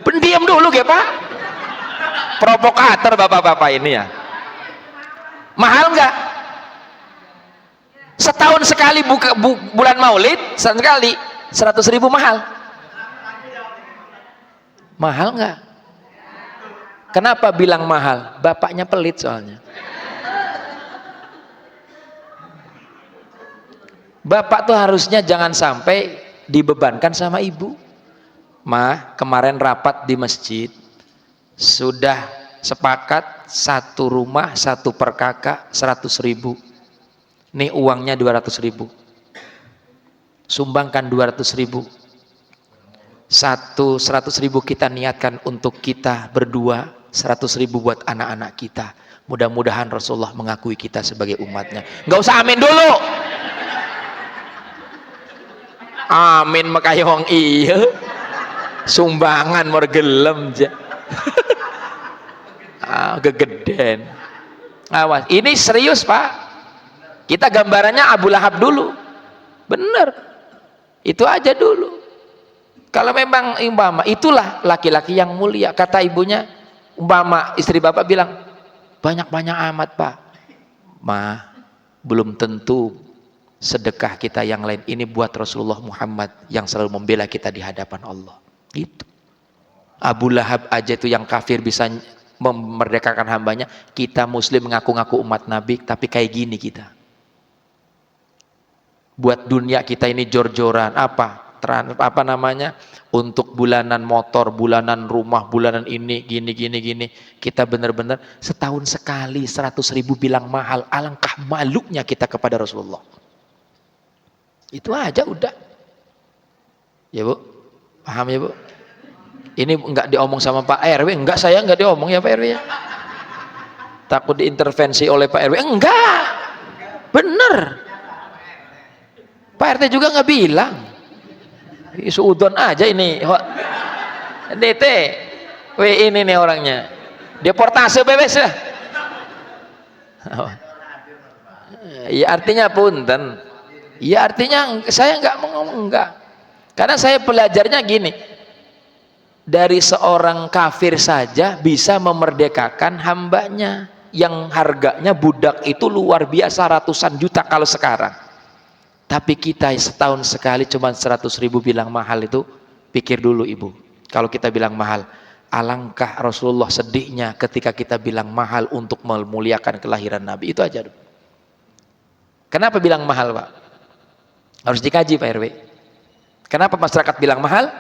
S1: Pendiam dulu ya Pak. Provokator bapak-bapak ini ya. Mahal nggak? Setahun sekali bulan Maulid, setahun sekali 100.000 mahal. Mahal nggak? Kenapa bilang mahal? Bapaknya pelit soalnya. Bapak tuh harusnya jangan sampai dibebankan sama ibu. Mah, kemarin rapat di masjid sudah sepakat satu rumah satu per kakak 100.000. Nih uangnya 200.000. Sumbangkan 200.000. 100.000 kita niatkan untuk kita berdua, 100.000 buat anak-anak kita. Mudah-mudahan Rasulullah mengakui kita sebagai umatnya. Nggak usah amin dulu. Amin makanya wong iya. Sumbangan mergelem aja. Gegeden. Awas, ini serius Pak. Kita gambarannya Abu Lahab dulu. Bener. Itu aja dulu. Kalau memang umpama itulah laki-laki yang mulia, kata ibunya, umpama istri bapak bilang banyak-banyak amat Pak. Mah, belum tentu sedekah kita yang lain ini buat Rasulullah Muhammad yang selalu membela kita di hadapan Allah. Itu Abu Lahab aja itu yang kafir bisa memerdekakan hambanya. Kita muslim mengaku-ngaku umat Nabi, tapi kayak gini kita. Buat dunia kita ini jor-joran, apa namanya, untuk bulanan motor, bulanan rumah, bulanan ini, gini. Kita benar-benar setahun sekali 100.000 bilang mahal. Alangkah malunya kita kepada Rasulullah. Itu aja udah. Ya Bu, paham ya Bu? Ini enggak diomong sama Pak RW, enggak, saya enggak diomong ya Pak RW ya. Takut diintervensi oleh Pak RW, enggak. Bener. Pak RT juga enggak bilang. Suudon aja ini. DT, ini nih orangnya. Deportase bebas lah. Ya artinya punten. Ya artinya saya enggak mau ngomong enggak. Karena saya belajarnya gini. Dari seorang kafir saja bisa memerdekakan hambanya yang harganya budak itu luar biasa ratusan juta kalau sekarang. Tapi kita setahun sekali cuma 100.000 bilang mahal itu, pikir dulu ibu. Kalau kita bilang mahal, alangkah Rasulullah sedihnya ketika kita bilang mahal untuk memuliakan kelahiran Nabi. Itu aja. Kenapa bilang mahal Pak? Harus dikaji Pak RW. Kenapa masyarakat bilang mahal?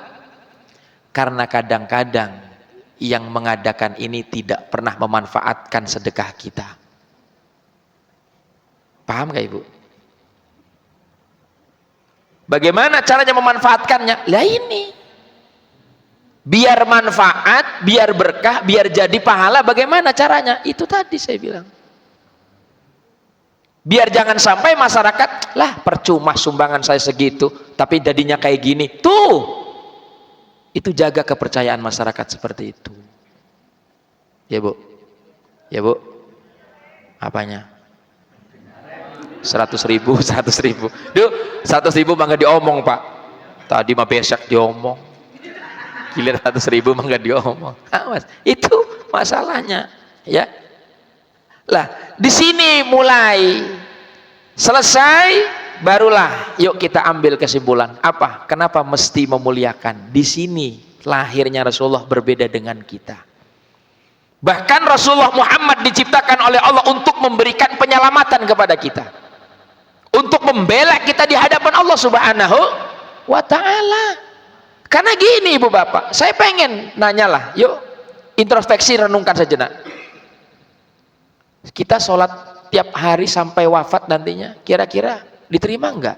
S1: Karena kadang-kadang yang mengadakan ini tidak pernah memanfaatkan sedekah kita. Paham gak Ibu? Bagaimana caranya memanfaatkannya? Lah ini. Biar manfaat, biar berkah, biar jadi pahala, bagaimana caranya? Itu tadi saya bilang. Biar jangan sampai masyarakat, lah percuma sumbangan saya segitu, tapi jadinya kayak gini. Tuh. Itu jaga kepercayaan masyarakat seperti itu. Ya Bu? Ya Bu? Apanya? 100.000. Duh, 100.000 mah nggak diomong Pak. Tadi mah besok diomong. Gilir 100.000 mah nggak diomong. Awas, itu masalahnya. Ya. Lah, di sini mulai selesai. Barulah yuk kita ambil kesimpulan. Apa? Kenapa mesti memuliakan? Di sini lahirnya Rasulullah berbeda dengan kita. Bahkan Rasulullah Muhammad diciptakan oleh Allah untuk memberikan penyelamatan kepada kita. Untuk membela kita di hadapan Allah Subhanahu wa ta'ala. Karena gini Ibu Bapak, saya pengen nanyalah, yuk introspeksi, renungkan sejenak. Kita sholat tiap hari sampai wafat nantinya, kira-kira diterima enggak?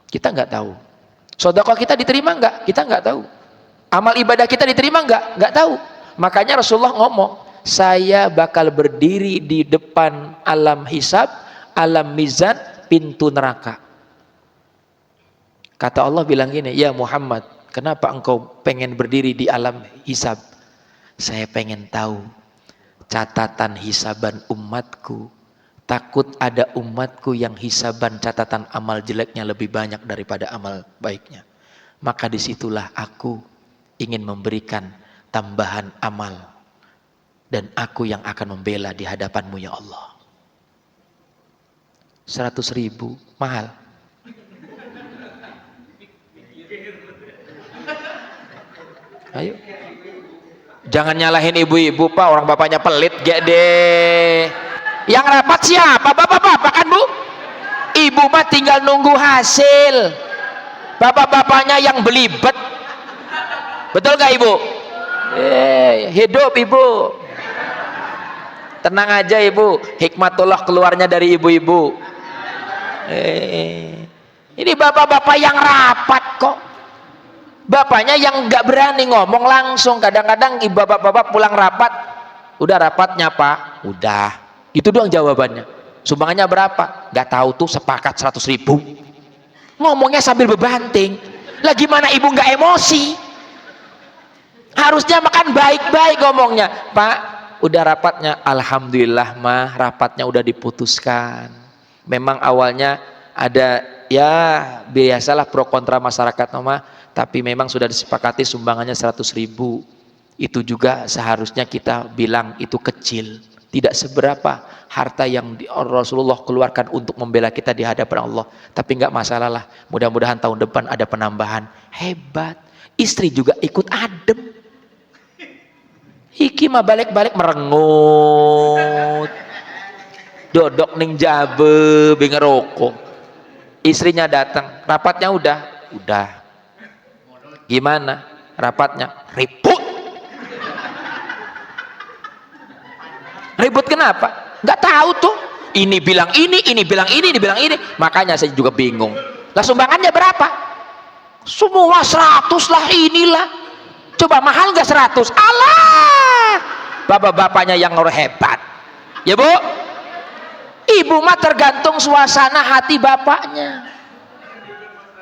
S1: Kita enggak tahu. Sedekah kita diterima enggak? Kita enggak tahu. Amal ibadah kita diterima enggak? Enggak tahu. Makanya Rasulullah ngomong, saya bakal berdiri di depan alam hisab, alam mizan, pintu neraka. Kata Allah bilang gini, ya Muhammad, kenapa engkau pengen berdiri di alam hisab? Saya pengen tahu catatan hisaban umatku. Takut ada umatku yang hisaban catatan amal jeleknya lebih banyak daripada amal baiknya. Maka disitulah aku ingin memberikan tambahan amal. Dan aku yang akan membela di hadapanmu ya Allah. 100.000 mahal. Ayo. Jangan nyalahin ibu-ibu Pak, orang bapaknya pelit gede. Yang rapat siapa? Bapak-bapak kan Bu? Ibu mah tinggal nunggu hasil. Bapak-bapaknya yang belibet. Betul gak Ibu? Hidup Ibu. Tenang aja Ibu, hikmatullah keluarnya dari ibu-ibu. Ini bapak-bapak yang rapat kok. Bapaknya yang nggak berani ngomong langsung. Kadang-kadang ibu bapak-bapak pulang rapat, udah rapatnya Pak, udah. Itu doang jawabannya. Sumbangannya berapa? Nggak tahu tuh, sepakat 100.000. Ngomongnya sambil bebanting. Lah gimana ibu nggak emosi? Harusnya makan baik-baik ngomongnya. Pak, udah rapatnya? Alhamdulillah mah, rapatnya udah diputuskan. Memang awalnya ada ya biasalah pro kontra masyarakat mah, tapi memang sudah disepakati sumbangannya 100.000. Itu juga seharusnya kita bilang itu kecil. Tidak seberapa harta yang Rasulullah keluarkan untuk membela kita di hadapan Allah. Tapi enggak masalah lah. Mudah-mudahan tahun depan ada penambahan. Hebat. Istri juga ikut adem. Iki mah balik-balik merengut. Dodok ning jabe be ngerokok. Istrinya datang, rapatnya udah. Gimana? Rapatnya ribut. Ribut kenapa? Nggak tahu tuh. Ini bilang ini bilang ini bilang ini. Makanya saya juga bingung. Lah sumbangannya berapa? Semua 100 lah inilah. Coba mahal nggak 100? Alah, bapak-bapaknya yang hebat. Ya Bu? Ibu mah tergantung suasana hati bapaknya.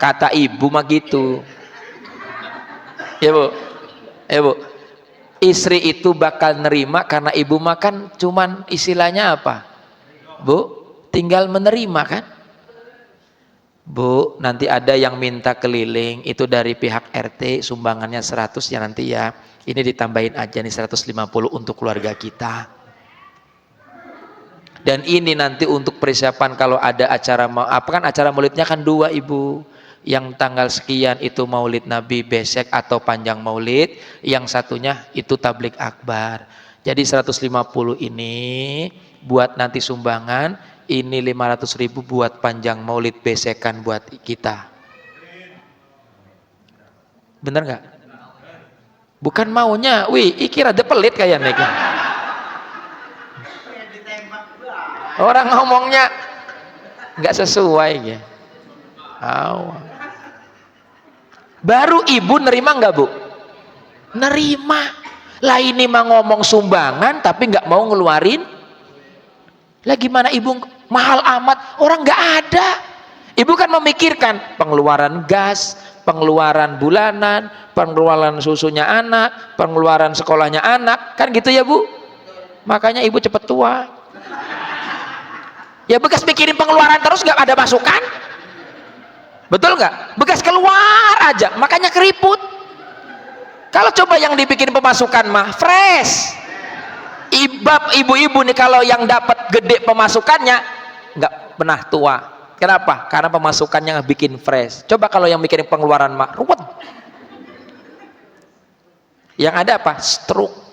S1: Kata ibu mah gitu. Ya Bu? Ya Bu? Istri itu bakal nerima karena ibu mah kan cuman istilahnya apa? Bu? Tinggal menerima kan? Bu, nanti ada yang minta keliling, itu dari pihak RT, sumbangannya 100 ya nanti ya. Ini ditambahin aja nih 150 untuk keluarga kita. Dan ini nanti untuk persiapan kalau ada acara, apa kan acara maulidnya kan 2 Ibu. Yang tanggal sekian itu maulid Nabi besek atau panjang maulid, yang satunya itu tablik akbar. Jadi 150 ini buat nanti sumbangan, ini 500.000 buat panjang maulid besekan buat kita. Bener nggak? Bukan maunya, wih, ikira de pelit kayaknya. Orang ngomongnya nggak sesuai ya. Baru ibu nerima nggak Bu? Nerima. Lah ini mah ngomong sumbangan tapi nggak mau ngeluarin. Lah gimana ibu? Mahal amat, orang nggak ada. Ibu kan memikirkan pengeluaran gas, pengeluaran bulanan, pengeluaran susunya anak, pengeluaran sekolahnya anak, kan gitu ya Bu? Makanya ibu cepet tua. Ya bekas mikirin pengeluaran terus nggak ada masukan, betul nggak? Bekas keluar aja, makanya keriput. Kalau coba yang dibikin pemasukan mah fresh. Ibu-ibu nih kalau yang dapat gede pemasukannya nggak pernah tua. Kenapa? Karena pemasukannya bikin fresh. Coba kalau yang mikirin pengeluaran mah ruwet. Yang ada apa? Stroke.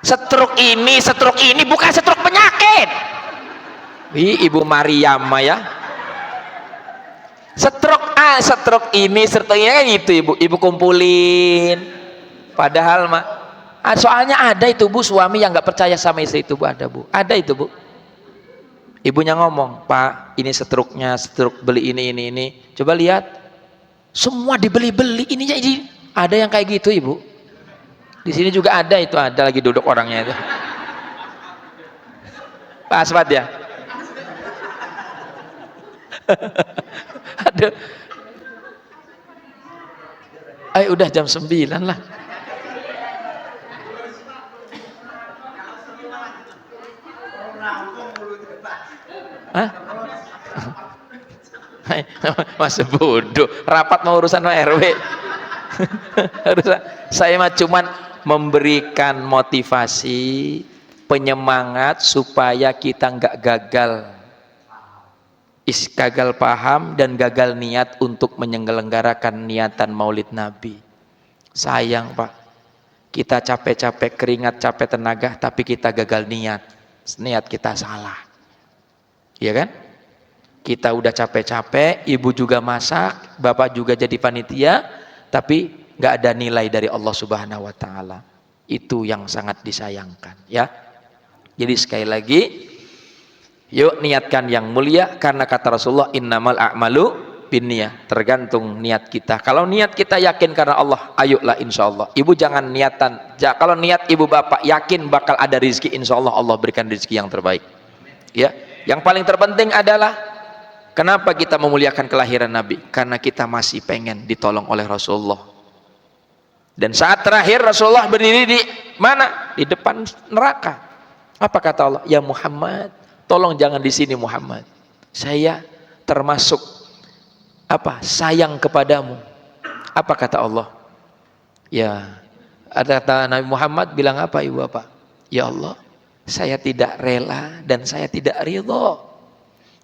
S1: Stroke ini bukan stroke penyakit. Ibu Maryam ya. Stroke ini kan gitu ibu kumpulin. Padahal mah soalnya ada itu Bu, suami yang nggak percaya sama istri itu Bu, ada Bu. Ada itu Bu. Ibunya ngomong, "Pak, ini stroke-nya, stroke beli ini. Coba lihat. Semua dibeli-beli ininya ini." Ada yang kayak gitu Ibu. Di sini juga ada itu, ada lagi duduk orangnya itu. Pak Aswad ya. Aduh. Ayo udah jam 9 lah. Hah? Masa bodoh, rapat mau urusan RW. Saya mah cuman memberikan motivasi, penyemangat supaya kita nggak gagal paham dan gagal niat untuk menyelenggarakan niatan maulid Nabi. Sayang Pak, kita capek-capek keringat, capek tenaga, tapi kita gagal niat kita salah, ya kan? Kita udah capek-capek, ibu juga masak, bapak juga jadi panitia, tapi nggak ada nilai dari Allah Subhanahu wa Ta'ala. Itu yang sangat disayangkan ya. Jadi sekali lagi, yuk niatkan yang mulia, karena kata Rasulullah, innamal a'malu binniyah, tergantung niat kita. Kalau niat kita yakin karena Allah, ayolah insya Allah. Ibu jangan niatan, kalau niat ibu bapak yakin bakal ada rezeki, insya Allah Allah berikan rezeki yang terbaik ya. Yang paling terpenting adalah kenapa kita memuliakan kelahiran Nabi? Karena kita masih pengen ditolong oleh Rasulullah. Dan saat terakhir Rasulullah berdiri di mana? Di depan neraka. Apa kata Allah? Ya Muhammad, tolong jangan di sini Muhammad. Saya termasuk sayang kepadamu. Apa kata Allah? Ya, ada kata Nabi Muhammad bilang apa ibu bapak? Ya Allah, saya tidak rela dan saya tidak ridho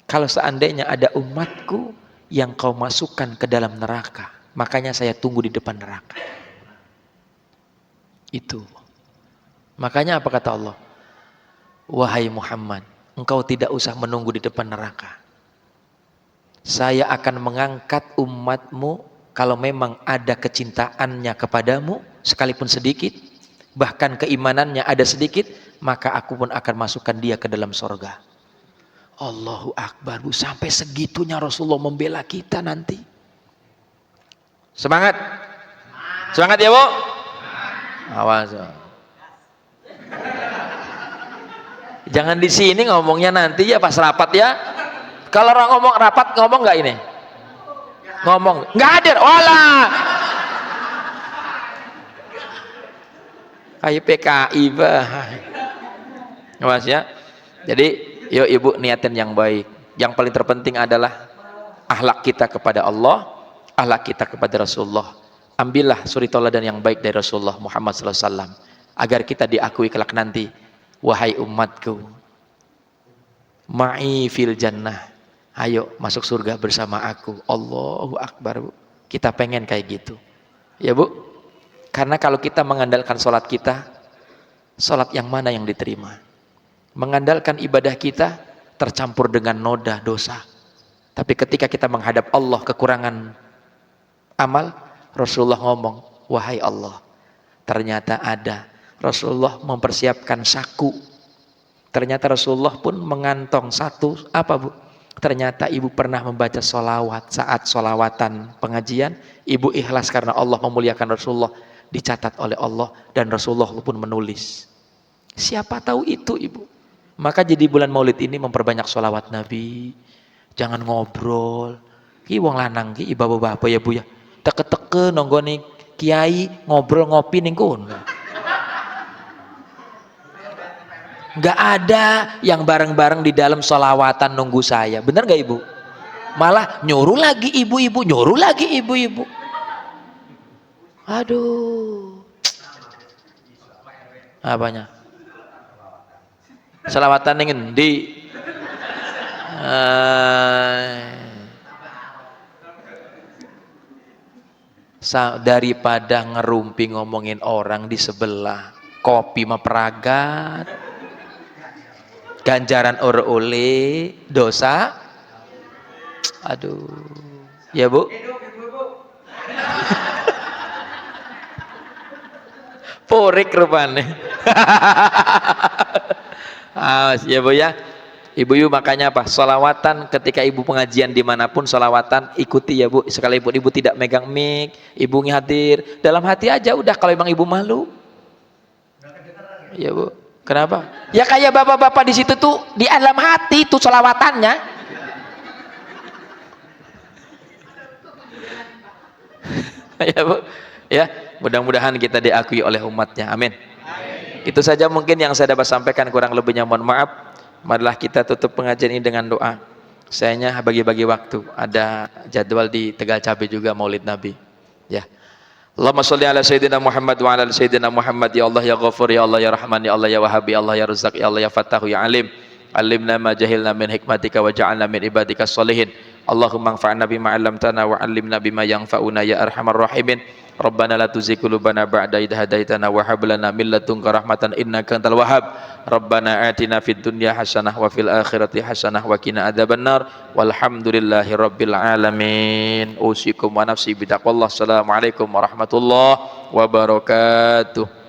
S1: kalau seandainya ada umatku yang kau masukkan ke dalam neraka. Makanya saya tunggu di depan neraka. Itu. Makanya apa kata Allah? Wahai Muhammad, engkau tidak usah menunggu di depan neraka. Saya akan mengangkat umatmu kalau memang ada kecintaannya kepadamu, sekalipun sedikit, bahkan keimanannya ada sedikit, maka aku pun akan masukkan dia ke dalam sorga. Allahu Akbar, Bu. Sampai segitunya Rasulullah membela kita nanti. Semangat. Semangat ya, Bu. Awas. Jangan di sini ngomongnya nanti ya pas rapat ya. Kalau orang ngomong rapat, ngomong nggak ini? Ngomong. Nggak hadir. Walah. Kayak PKI bah. Awas ya. Jadi yuk ibu niatin yang baik. Yang paling terpenting adalah akhlak kita kepada Allah, akhlak kita kepada Rasulullah. Ambillah suri tauladan yang baik dari Rasulullah Muhammad SAW agar kita diakui kelak nanti. Wahai umatku, ma'i fil jannah, ayo masuk surga bersama aku. Allahu Akbar, Bu. Kita pengen kayak gitu ya, Bu. Karena kalau kita mengandalkan sholat kita, sholat yang mana yang diterima? Mengandalkan ibadah kita tercampur dengan noda dosa. Tapi ketika kita menghadap Allah kekurangan amal, Rasulullah ngomong, wahai Allah, ternyata ada. Rasulullah mempersiapkan saku. Ternyata Rasulullah pun mengantong satu, apa Bu? Ternyata ibu pernah membaca sholawat saat sholawatan pengajian. Ibu ikhlas karena Allah memuliakan Rasulullah. Dicatat oleh Allah dan Rasulullah pun menulis. Siapa tahu itu ibu. Maka jadi bulan maulid ini memperbanyak sholawat Nabi. Jangan ngobrol. Ki wong lanang ki bapak-bapak ya Bu ya. Teke-teke nonggoni kiai ngobrol ngopi ning kono. Nggak ada yang bareng-bareng di dalam sholawatan nunggu saya. Benar nggak ibu? Malah nyuruh lagi ibu-ibu, nyuruh lagi ibu-ibu. Aduh. Apanya? Sholawatan yang ngendi? Daripada ngerumpi ngomongin orang di sebelah, kopi mah peragat. Ganjaran oleh dosa. Aduh. Ya Bu. Porik rupanya. Awas ya Bu ya. Ibu-ibu makanya apa? Sholawatan ketika ibu pengajian dimanapun sholawatan ikuti ya Bu. Sekalipun ibu tidak megang mic, ibu hadir dalam hati aja udah. Kalau emang ibu malu. Ya Bu. Kenapa? Ya kayak bapak-bapak di situ tuh di dalam hati tuh sholawatannya. Ya Bu, ya mudah-mudahan kita diakui oleh umatnya. Amin. Itu saja mungkin yang saya dapat sampaikan, kurang lebihnya mohon maaf. Marilah kita tutup pengajian ini dengan doa. Sayangnya bagi-bagi waktu, ada jadwal di Tegal Cabe juga Maulid Nabi. Ya. Allahumma sholli ala sayyidina Muhammad wa ala sayyidina Muhammad. Ya Allah ya Ghafur, ya Allah ya Rahman, ya Allah ya Wahhab, ya Allah ya Razzaq, ya Allah ya Fattahu ya Alim. Alimna ma jahilna min hikmatika wa ja'alna min ibadika sholihin. Allahumma anfa'na bima 'allamtana wa 'allimna bima yanfa'una ya arhamar rahimin. Rabbana la tuzigh qulubana ba'da idh hadaitana wa hab lana min ladunka rahmatan innaka antal wahhab. Rabbana atina fid dunya hasanah wa fil akhirati hasanah wa qina adzabannar. Walhamdulillahi rabbil alamin. Usikum wa nafsi bitaqwallah. Assalamualaikum warahmatullahi wabarakatuh.